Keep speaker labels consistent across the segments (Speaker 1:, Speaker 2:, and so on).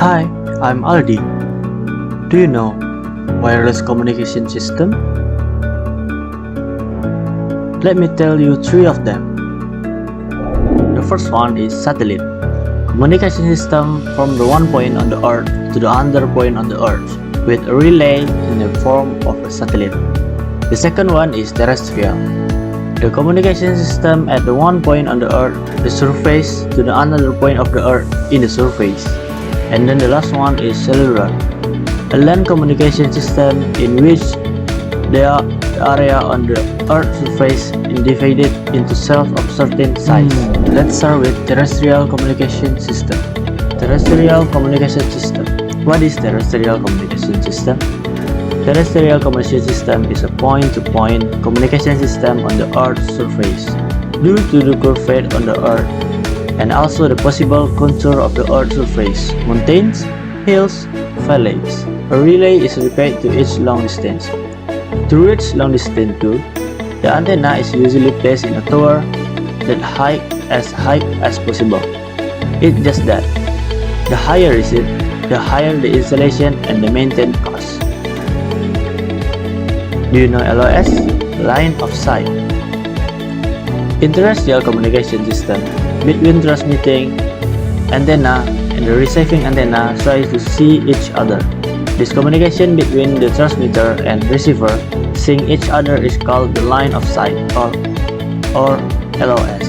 Speaker 1: Hi, I'm Aldi. Do you know wireless communication system? Let me tell you three of them. The first one is satellite. Communication system from the one point on the earth to the other point on the earth with a relay in the form of a satellite. The second one is terrestrial. The communication system at the one point on the earth, the surface, to the another point of the earth in the surface. And then the last one is cellular, a land communication system in which the area on the earth's surface is divided into cells of certain size. Let's start with terrestrial communication system. Terrestrial communication system. What is terrestrial communication system? Terrestrial communication system is a point-to-point communication system on the earth's surface. Due to the curvature on the earth and also the possible contour of the earth's surface, mountains, hills, valleys, a relay is required to each long distance. To reach long distance too, the antenna is usually placed in a tower that high as possible. It's just that, the higher is it, the higher the installation and the maintenance cost. Do you know LOS? Line of sight. In terrestrial communication system, between transmitting antenna and the receiving antenna try to see each other. This communication between the transmitter and receiver seeing each other is called the line of sight or LOS.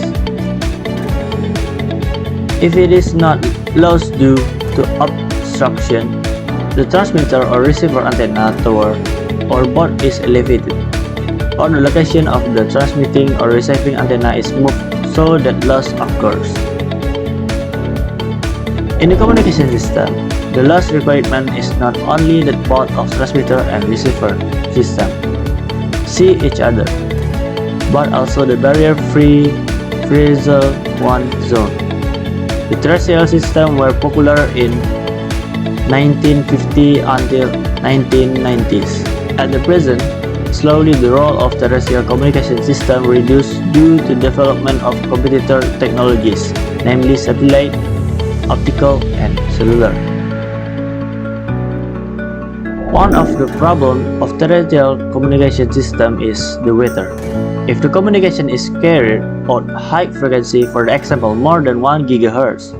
Speaker 1: If it is not lost due to obstruction, the transmitter or receiver antenna tower or board is elevated, or the location of the transmitting or receiving antenna is moved so that loss occurs. In the communication system, the loss requirement is not only that both of transmitter and receiver system see each other, but also the barrier-free Fresnel 1 zone. The terrestrial system were popular in 1950 until 1990s. At the present, slowly the role of terrestrial communication system reduced due to development of competitor technologies, namely satellite, optical, and cellular. One of the problems of terrestrial communication system is the weather. If the communication is carried on high frequency, for example more than 1 GHz,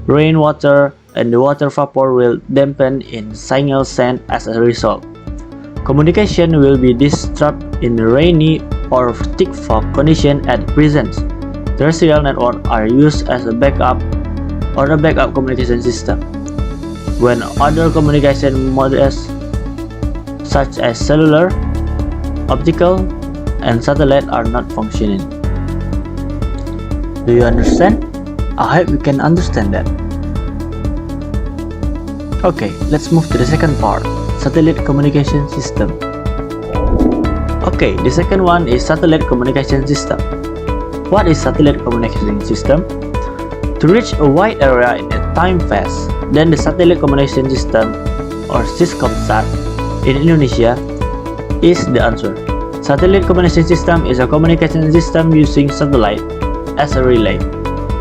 Speaker 1: rainwater and the water vapor will dampen in signal sent as a result. Communication will be disrupted in rainy or thick fog condition at present. Terrestrial networks are used as a backup communication system when other communication modes such as cellular, optical, and satellite are not functioning. Do you understand? I hope you can understand that. Okay, let's move to the second part, satellite communication system. Okay, the second one is satellite communication system. What is satellite communication system? To reach a wide area in a time fast, then the satellite communication system or Syscomsat in Indonesia is the answer. Satellite communication system is a communication system using satellite as a relay.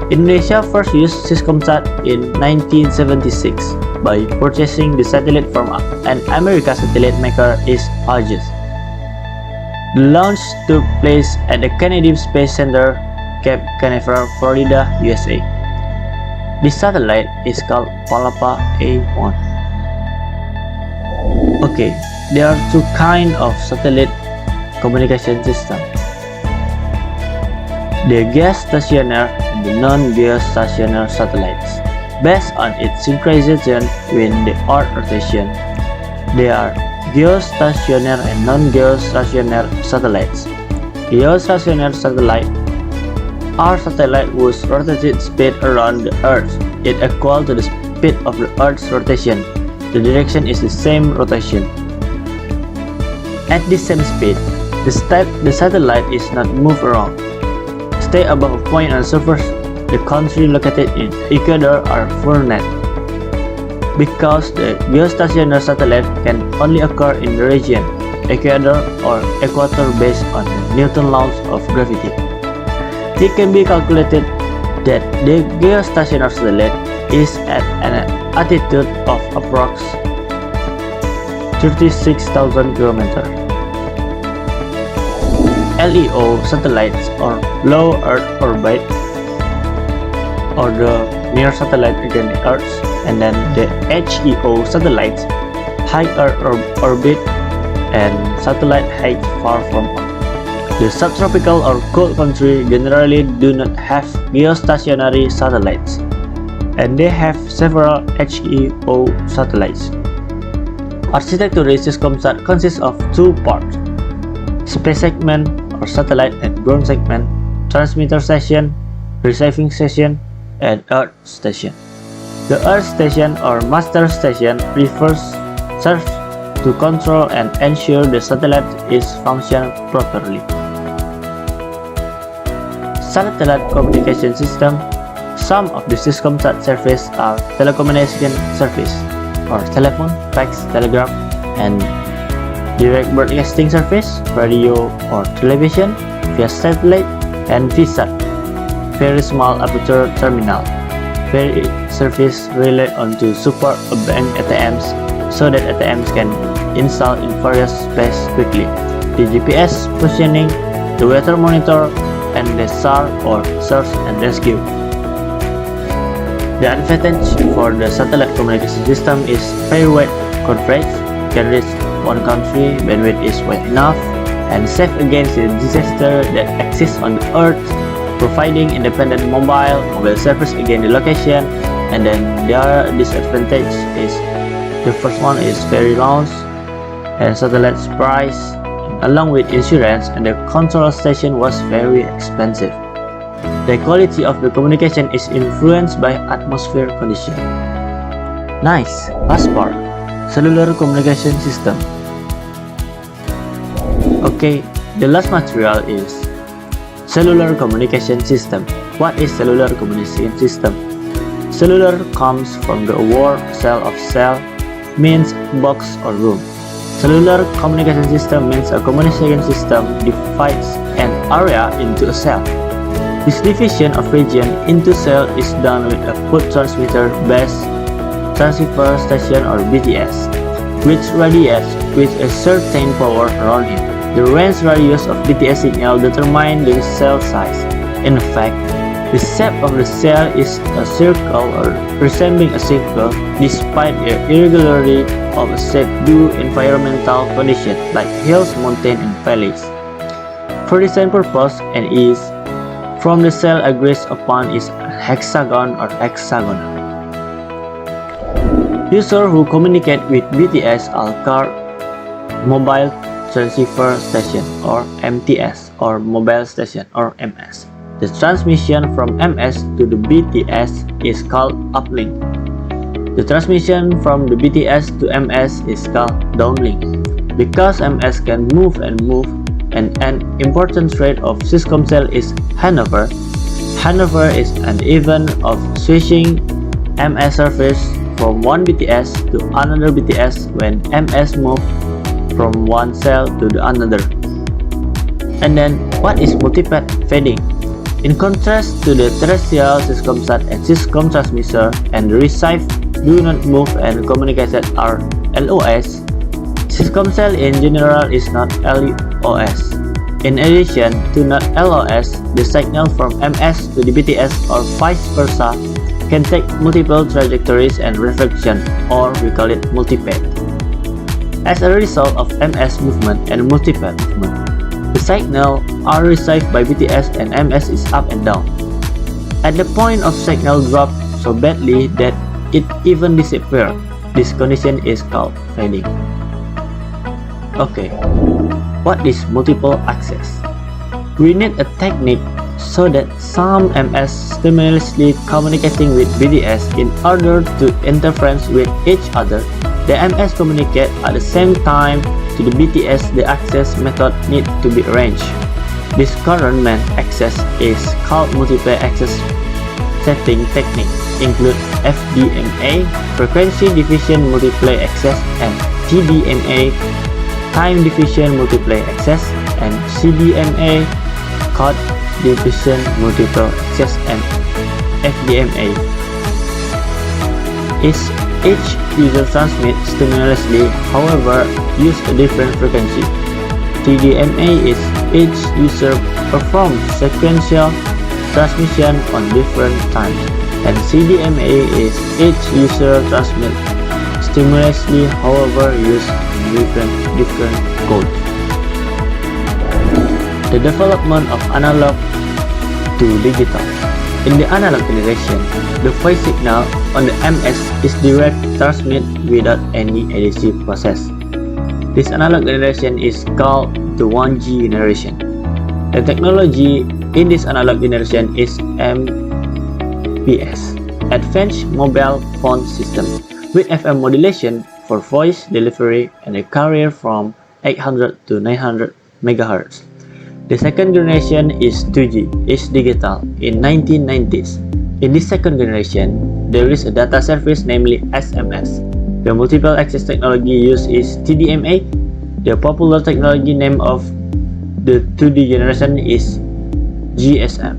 Speaker 1: Indonesia first used Syscomsat in 1976 by purchasing the satellite from an American satellite maker is Hughes. The launch took place at the Kennedy Space Center, Cape Canaveral, Florida, USA. This satellite is called Palapa A1. Okay, there are two kinds of satellite communication system: the geostationary and the non-geostationary satellites. Based on its synchronization with the Earth rotation, they are geostationary and non-geostationary satellites. Geostationary satellites are satellites whose rotating speed around the Earth is equal to the speed of the Earth's rotation. The direction is the same rotation. At the same speed, the satellite is not moved around. Stay above a point on the surface. The country located in Ecuador are furnet. Because the geostationary satellite can only occur in the region Ecuador or equator based on the Newton laws of gravity. It can be calculated that the geostationary satellite is at an altitude of approx 36,000 km. LEO satellites or low Earth orbit, or the near satellite against the Earth, and then the HEO satellites, high Earth orbit and satellite height far from Earth. The subtropical or cold country generally do not have geostationary satellites, and they have several HEO satellites. Architecture Syscomsat consists of two parts: space segment or satellite and ground segment, transmitter station, receiving station, and Earth station. The Earth station or master station serves to control and ensure the satellite is functioning properly. Satellite communication system. Some of the Syscomsat service are telecommunication service or telephone, fax, telegraph, and direct broadcasting service, radio or television via satellite, and VSAT, very small aperture terminal. Very service relay on to support a bank ATMs so that ATMs can install in various space quickly. The GPS positioning, the weather monitor, and the SAR or search and rescue. The advantage for the satellite communication system is very wide coverage, can reach one country, bandwidth is wide enough, and safe against the disaster that exists on the Earth, providing independent mobile service against the location. And then their disadvantage is the first one is very low and satellite price, along with insurance, and the control station was very expensive. The quality of the communication is influenced by atmosphere condition. Nice. Last part, cellular communication system. Okay, the last material is cellular communication system. What is cellular communication system? Cellular comes from the word cell of cell, means box or room. Cellular communication system means a communication system divides an area into a cell. This division of region into cell is done with a put transmitter base transceiver station or BTS, which radiates with a certain power around it. The range radius of BTS signal determines the cell size. In fact, the shape of the cell is a circle or resembling a circle despite the irregularity of a shape due to environmental conditions like hills, mountains, and valleys. For design purpose and ease, from the cell agreed upon is a hexagon or hexagonal. Users who communicate with BTS are called mobile transceiver station or MTS or mobile station or MS. The transmission from MS to the BTS is called uplink. The transmission from the BTS to MS is called downlink. Because MS can move, and an important trait of Syscomsat is handover. Handover is an event of switching MS service from one BTS to another BTS when MS moves from one cell to the another. And then, what is multipath fading? In contrast to the terrestrial Syscomsat and Syscom transmitter and the receive do not move and communicated are LOS, Syscomsat in general is not LOS. In addition to not LOS, the signal from MS to the BTS or vice versa can take multiple trajectories and reflection, or we call it multipath. As a result of MS movement and multipath movement, the signal are received by BTS and MS is up and down. At the point of signal drop so badly that it even disappears, this condition is called fading. Okay, what is multiple access? We need a technique so that some MS simultaneously communicating with BTS in order to interference with each other. The MS communicate at the same time to the BTS. The access method need to be arranged. This current access is called multiple access setting technique. Include FDMA, frequency division multiple access, and TDMA, time division multiple access, and CDMA, code division multiple access, and FDMA. Each user transmits simultaneously, however, use a different frequency. TDMA is each user performs sequential transmission on different times, and CDMA is each user transmit simultaneously, however, use different code. The development of analog to digital. In the analog generation, the voice signal on the MS is direct transmit without any additive process. This analog generation is called the 1G generation. The technology in this analog generation is MPS, Advanced Mobile Phone System, with FM modulation for voice delivery and a carrier from 800 to 900 MHz. The second generation is 2G, is digital, in 1990s. In this second generation, there is a data service namely SMS. The multiple access technology used is TDMA. The popular technology name of the 2D generation is GSM.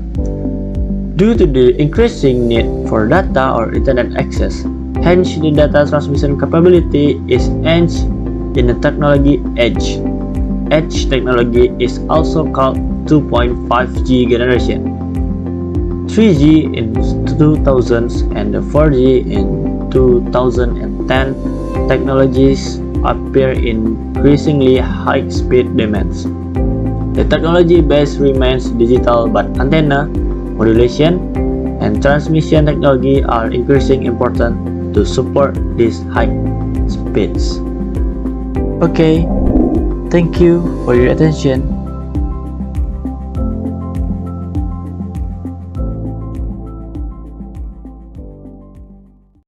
Speaker 1: Due to the increasing need for data or internet access, hence the data transmission capability is enhanced in the technology Edge. Edge technology is also called 2.5G generation, 3G in 2000s, and the 4G in 2010. Technologies appear in increasingly high-speed demands. The technology base remains digital, but antenna, modulation, and transmission technology are increasingly important to support these high speeds. Okay. Thank you for your attention.